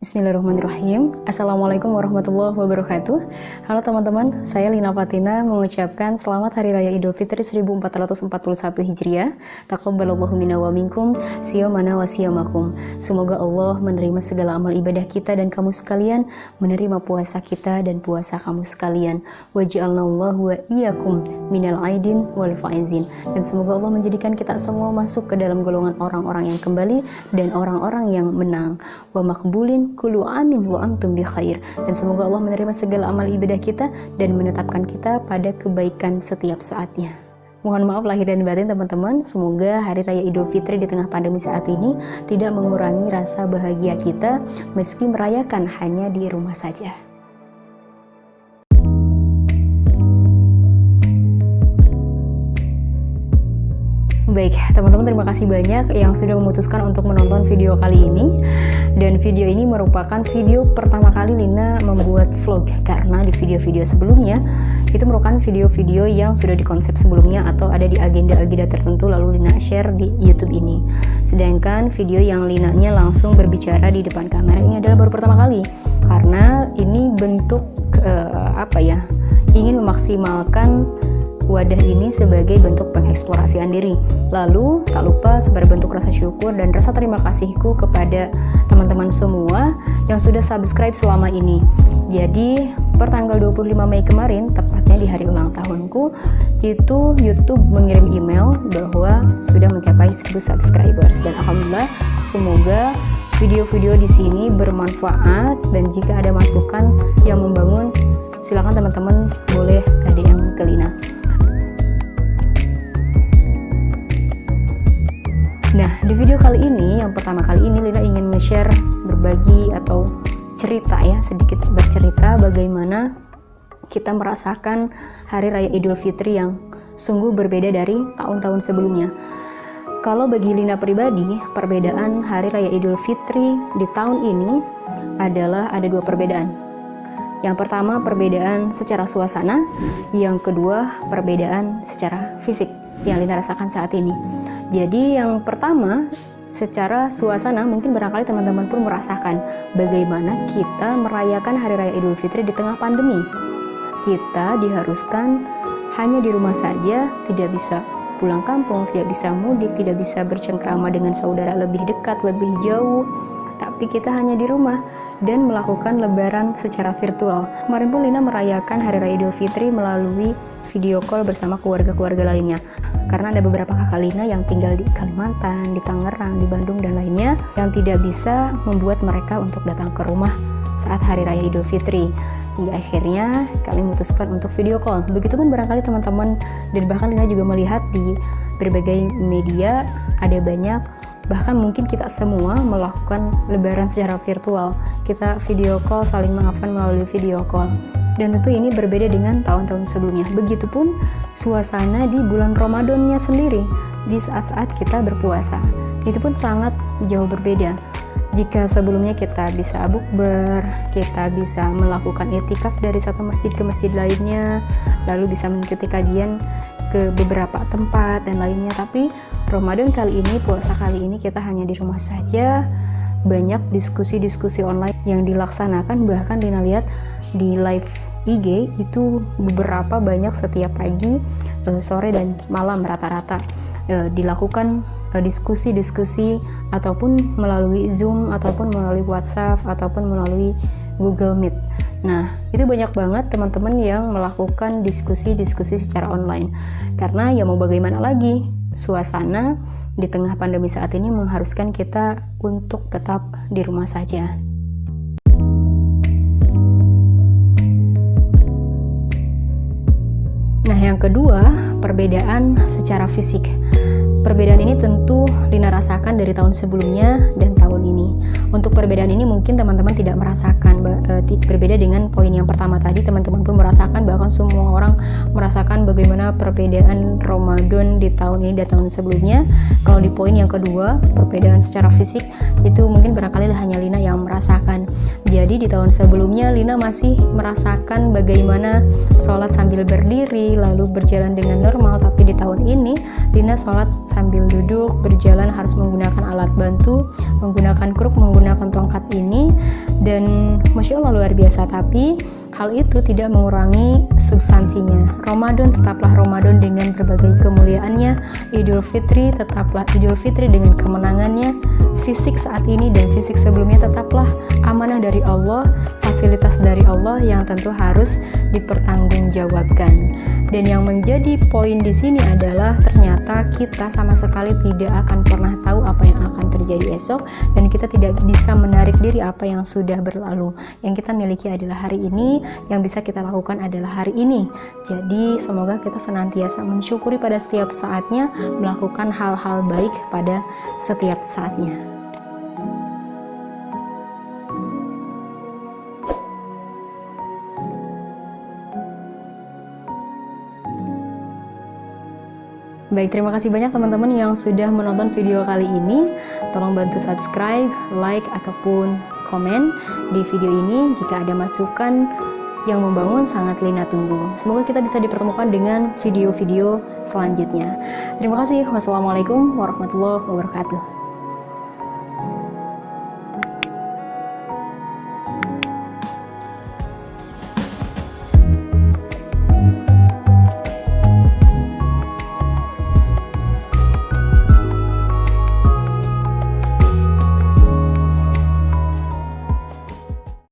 Bismillahirrahmanirrahim. Assalamualaikum warahmatullahi wabarakatuh. Halo teman-teman, saya Lina Fatina mengucapkan selamat Hari Raya Idul Fitri 1441 Hijriah. Taqabbalallahu minna wa minkum, siyamana wa siyamakum. Semoga Allah menerima segala amal ibadah kita dan kamu sekalian, menerima puasa kita dan puasa kamu sekalian. Waj'alnallahu wa iyyakum minal aidin wal faizin. Dan semoga Allah menjadikan kita semua masuk ke dalam golongan orang-orang yang kembali dan orang-orang yang menang. Wa maqbulin kullu amin wa antum bi khair. Dan semoga Allah menerima segala amal ibadah kita dan menetapkan kita pada kebaikan setiap saatnya. Mohon maaf lahir dan batin teman-teman. Semoga Hari Raya Idul Fitri di tengah pandemi saat ini tidak mengurangi rasa bahagia kita meski merayakan hanya di rumah saja. Baik, teman-teman, terima kasih banyak yang sudah memutuskan untuk menonton video kali ini. Dan video ini merupakan video pertama kali Lina membuat vlog, karena di video-video sebelumnya itu merupakan video-video yang sudah dikonsep sebelumnya atau ada di agenda-agenda tertentu lalu Lina share di YouTube ini. Sedangkan video yang Linanya langsung berbicara di depan kamera ini adalah baru pertama kali, karena ini bentuk ingin memaksimalkan wadah ini sebagai bentuk pengeksplorasian diri. Lalu tak lupa sebagai bentuk rasa syukur dan rasa terima kasihku kepada teman-teman semua yang sudah subscribe selama ini. Jadi per tanggal 25 Mei kemarin, tepatnya di hari ulang tahunku, itu YouTube mengirim email bahwa sudah mencapai 1000 subscribers. Dan alhamdulillah, semoga video-video di sini bermanfaat, dan jika ada masukan yang membangun, silakan teman-teman boleh DM ke Lina. Nah, di video kali ini, yang pertama kali ini Lina ingin nge-share, berbagi atau cerita ya, sedikit bercerita bagaimana kita merasakan Hari Raya Idul Fitri yang sungguh berbeda dari tahun-tahun sebelumnya. Kalau bagi Lina pribadi, perbedaan Hari Raya Idul Fitri di tahun ini adalah ada dua perbedaan. Yang pertama, perbedaan secara suasana, yang kedua, perbedaan secara fisik yang Lina rasakan saat ini. Jadi yang pertama, secara suasana mungkin barangkali teman-teman pun merasakan bagaimana kita merayakan Hari Raya Idul Fitri di tengah pandemi. Kita diharuskan hanya di rumah saja, tidak bisa pulang kampung, tidak bisa mudik, tidak bisa bercengkrama dengan saudara lebih dekat, lebih jauh, tapi kita hanya di rumah dan melakukan lebaran secara virtual. Kemarin pun Lina merayakan Hari Raya Idul Fitri melalui video call bersama keluarga-keluarga lainnya. Karena ada beberapa kakak Lina yang tinggal di Kalimantan, di Tangerang, di Bandung, dan lainnya yang tidak bisa membuat mereka untuk datang ke rumah saat Hari Raya Idul Fitri. Hingga akhirnya kami memutuskan untuk video call. Begitupun barangkali teman-teman dan bahkan Lina juga melihat di berbagai media ada banyak, bahkan mungkin kita semua melakukan lebaran secara virtual. Kita video call, saling mengakukan melalui video call. Dan tentu ini berbeda dengan tahun-tahun sebelumnya. Begitupun suasana di bulan Ramadannya sendiri, di saat-saat kita berpuasa. Itu pun sangat jauh berbeda. Jika sebelumnya kita bisa bukber, kita bisa melakukan i'tikaf dari satu masjid ke masjid lainnya, lalu bisa mengikuti kajian ke beberapa tempat dan lainnya. Tapi Ramadan kali ini, puasa kali ini, kita hanya di rumah saja. Banyak diskusi-diskusi online yang dilaksanakan, bahkan Lina lihat di live IG itu beberapa banyak setiap pagi, sore dan malam rata-rata dilakukan diskusi-diskusi ataupun melalui Zoom ataupun melalui WhatsApp ataupun melalui Google Meet. Nah, itu banyak banget teman-teman yang melakukan diskusi-diskusi secara online. Karena ya mau bagaimana lagi, suasana di tengah pandemi saat ini mengharuskan kita untuk tetap di rumah saja. Nah, yang kedua, perbedaan secara fisik. Perbedaan ini tentu Lina rasakan dari tahun sebelumnya dan tahun ini. Untuk perbedaan ini mungkin teman-teman tidak merasakan, berbeda dengan poin yang pertama tadi. Teman-teman pun merasakan, bahkan semua orang merasakan bagaimana perbedaan Ramadan di tahun ini dan tahun sebelumnya. Kalau di poin yang kedua, perbedaan secara fisik, itu mungkin barangkali hanya Lina yang merasakan. Jadi di tahun sebelumnya Lina masih merasakan bagaimana sholat sambil berdiri lalu berjalan dengan normal, tapi di tahun ini Lina sholat sambil duduk, berjalan harus menggunakan alat bantu, menggunakan kruk, menggunakan tongkat ini, luar biasa, tapi hal itu tidak mengurangi substansinya. Ramadan tetaplah Ramadan dengan berbagai kemuliaannya, Idul Fitri tetaplah Idul Fitri dengan kemenangannya, fisik saat ini dan fisik sebelumnya tetaplah amanah dari Allah, fasilitas dari Allah yang tentu harus dipertanggungjawabkan. Dan yang menjadi poin di sini adalah ternyata kita sama sekali tidak akan pernah tahu apa yang akan terjadi esok, dan kita tidak bisa menarik diri apa yang sudah berlalu. Yang kita miliki adalah hari ini, yang bisa kita lakukan adalah hari ini. Jadi semoga kita senantiasa mensyukuri pada setiap saatnya, melakukan hal-hal baik pada setiap saatnya. Baik, terima kasih banyak teman-teman yang sudah menonton video kali ini. Tolong bantu subscribe, like, ataupun komen di video ini. Jika ada masukan yang membangun, sangat Lina tunggu. Semoga kita bisa dipertemukan dengan video-video selanjutnya. Terima kasih. Wassalamualaikum warahmatullahi wabarakatuh.